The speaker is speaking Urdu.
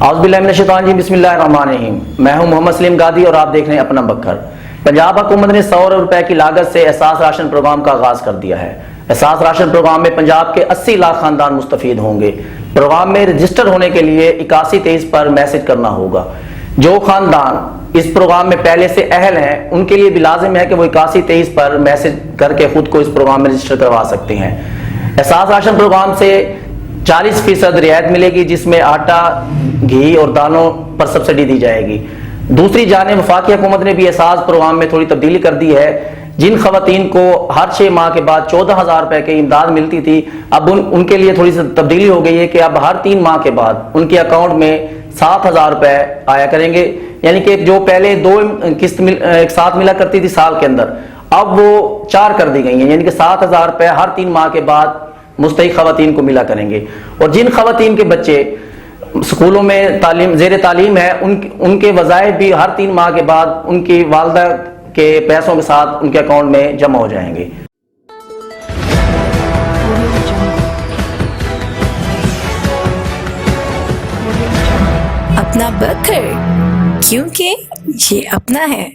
اعوذ باللہ من الشیطان الرجیم، بسم اللہ الرحمن الرحیم۔ میں ہوں محمد سلیم گادی اور آپ دیکھ رہے ہیں اپنا بکھر۔ پنجاب حکومت نے 100 ارب روپے کی لاگت سے احساس راشن پروگرام کا آغاز کر دیا ہے۔ احساس راشن پروگرام میں پنجاب کے 80 لاکھ خاندان مستفید ہوں گے۔ پروگرام میں رجسٹر ہونے کے لیے 8123 پر میسج کرنا ہوگا۔ جو خاندان اس پروگرام میں پہلے سے اہل ہیں ان کے لیے بھی لازم ہے کہ وہ 8123 پر میسج کر کے خود کو اس پروگرام میں رجسٹر کروا سکتے ہیں۔ احساس راشن پروگرام سے 40% رعایت ملے گی، جس میں آٹا، گھی اور دالوں پر سبسڈی دی جائے گی۔ دوسری جانب وفاقی حکومت نے بھی احساس پروگرام میں تھوڑی تبدیلی کر دی ہے۔ جن خواتین کو ہر 6 ماہ کے بعد 14,000 روپے کی امداد ملتی تھی، اب ان کے لیے تھوڑی سی تبدیلی ہو گئی ہے کہ اب ہر 3 ماہ کے بعد ان کے اکاؤنٹ میں 7,000 روپے آیا کریں گے، یعنی کہ جو پہلے 2 قسط ایک ساتھ ملا کرتی تھی سال کے اندر، اب وہ 4 کر دی گئی ہیں، یعنی کہ 7,000 روپے ہر 3 ماہ کے بعد مستحق خواتین کو ملا کریں گے۔ اور جن خواتین کے بچے اسکولوں میں زیر تعلیم ہے ان کے وظائف بھی ہر 3 ماہ کے بعد ان کی والدہ کے پیسوں کے ساتھ ان کے اکاؤنٹ میں جمع ہو جائیں گے۔ اپنا بکھر، کیونکہ یہ اپنا ہے۔